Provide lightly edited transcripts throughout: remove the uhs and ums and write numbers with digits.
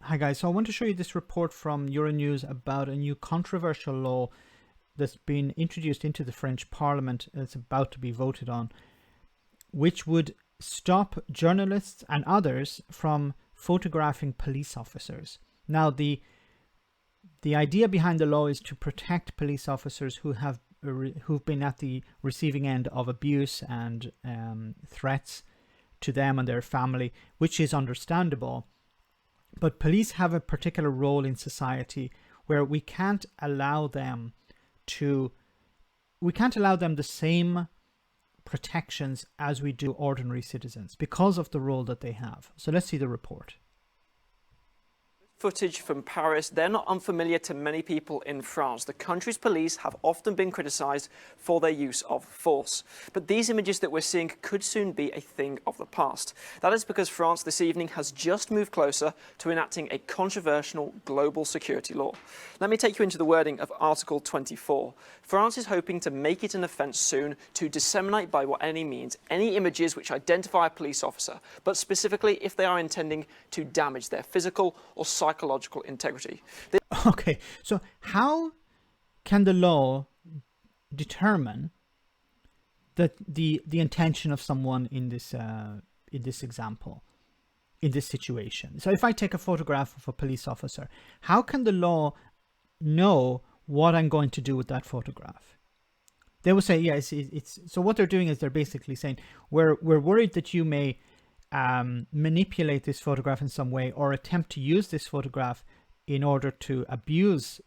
Hi guys, so I want to show you this report from Euronews about a new controversial law that's been introduced into the French Parliament. It's about to be voted on, which would stop journalists and others from photographing police officers. Now, the idea behind the law is to protect police officers who've been at the receiving end of abuse and threats to them and their family, which is understandable. But police have a particular role in society where we can't allow them the same protections as we do ordinary citizens because of the role that they have. So let's see the report. Footage from Paris, they're not unfamiliar to many people in France. The country's police have often been criticised for their use of force. But these images that we're seeing could soon be a thing of the past. That is because France this evening has just moved closer to enacting a controversial global security law. Let me take you into the wording of Article 24. France is hoping to make it an offence soon to disseminate by any means any images which identify a police officer, but specifically if they are intending to damage their physical or psychological integrity. Okay, so how can the law determine that the intention of someone in this example, in this situation? So if I take a photograph of a police officer, how can the law know what I'm going to do with that photograph? They will say, yes, it's so what they're doing is they're basically saying we're worried that you may manipulate this photograph in some way or attempt to use this photograph in order to abuse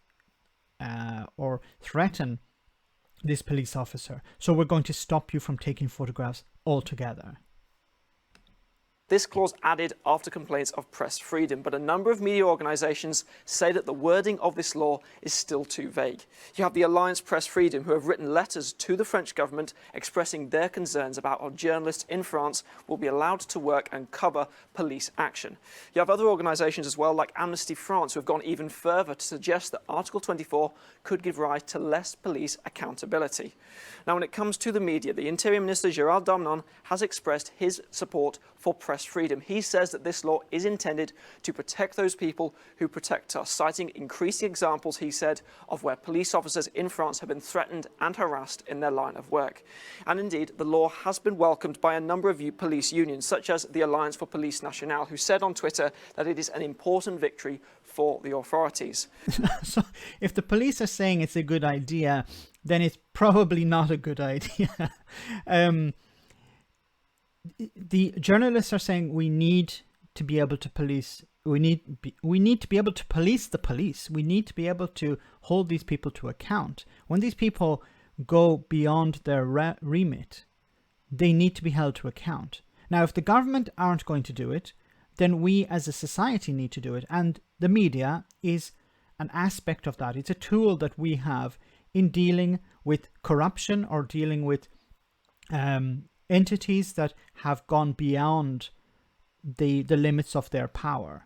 or threaten this police officer. So we're going to stop you from taking photographs altogether. This clause added after complaints of press freedom, but a number of media organisations say that the wording of this law is still too vague. You have the Alliance Press Freedom, who have written letters to the French government expressing their concerns about how journalists in France will be allowed to work and cover police action. You have other organisations as well, like Amnesty France, who have gone even further to suggest that Article 24 could give rise to less police accountability. Now, when it comes to the media, the Interior Minister Gérald Darmanin has expressed his support for press freedom. He says that this law is intended to protect those people who protect us, citing increasing examples, he said, of where police officers in France have been threatened and harassed in their line of work. And indeed, the law has been welcomed by a number of police unions, such as the Alliance for Police Nationale, who said on Twitter that it is an important victory for the authorities. So if the police are saying it's a good idea, then it's probably not a good idea. The journalists are saying we need to be able to police. We need to be able to police the police. We need to be able to hold these people to account. When these people go beyond their remit, they need to be held to account. Now, if the government aren't going to do it, then we as a society need to do it. And the media is an aspect of that. It's a tool that we have in dealing with corruption or dealing with entities that have gone beyond the limits of their power.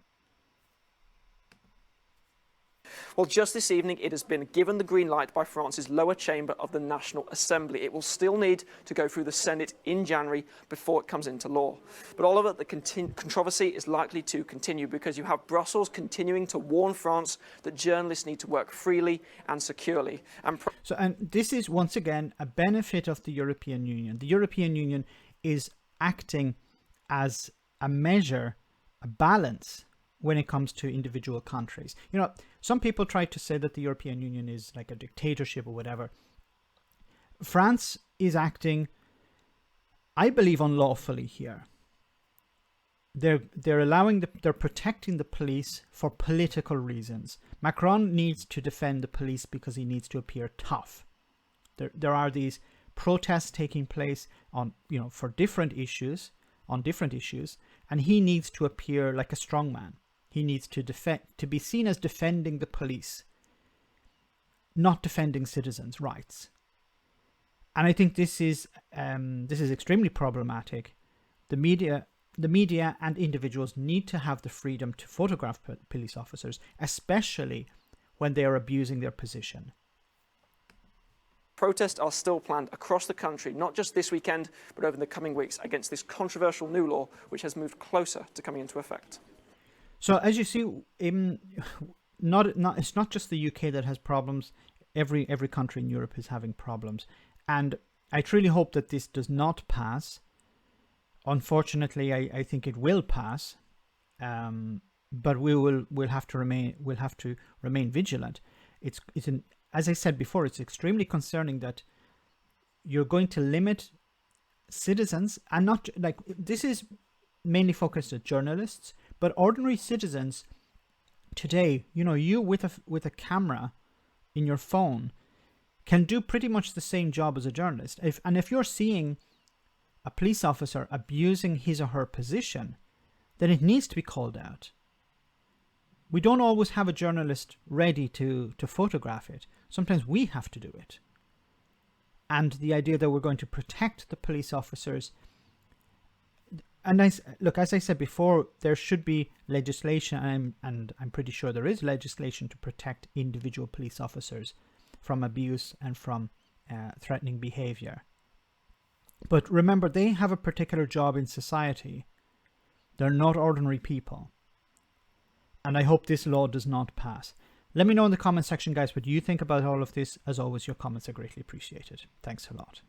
Well, just this evening, it has been given the green light by France's lower chamber of the National Assembly. It will still need to go through the Senate in January before it comes into law. But Oliver, the controversy is likely to continue because you have Brussels continuing to warn France that journalists need to work freely and securely. And this is, once again, a benefit of the European Union. The European Union is acting as a measure, a balance, when it comes to individual countries. You know, some people try to say that the European Union is like a dictatorship or whatever. France is acting, I believe, unlawfully here. They're protecting the police for political reasons. Macron needs to defend the police because he needs to appear tough. There are these protests taking place for different issues, and he needs to appear like a strongman. He needs to be seen as defending the police, not defending citizens' rights. And I think this is extremely problematic. The media and individuals need to have the freedom to photograph police officers, especially when they are abusing their position. Protests are still planned across the country, not just this weekend, but over the coming weeks against this controversial new law, which has moved closer to coming into effect. So as you see, it's not just the UK that has problems. Every country in Europe is having problems, and I truly hope that this does not pass. Unfortunately, I think it will pass, but we'll have to remain vigilant. As I said before, it's extremely concerning that you're going to limit citizens, and not like this is mainly focused at journalists, but ordinary citizens today. You with a camera in your phone can do pretty much the same job as a journalist. If you're seeing a police officer abusing his or her position, then it needs to be called out. We don't always have a journalist ready to photograph it. Sometimes we have to do it. And the idea that we're going to protect the police officers, and as I said before, there should be legislation, and I'm pretty sure there is legislation to protect individual police officers from abuse and from threatening behavior. But remember, they have a particular job in society. They're not ordinary people. And I hope this law does not pass. Let me know in the comment section, guys, what you think about all of this. As always, your comments are greatly appreciated. Thanks a lot.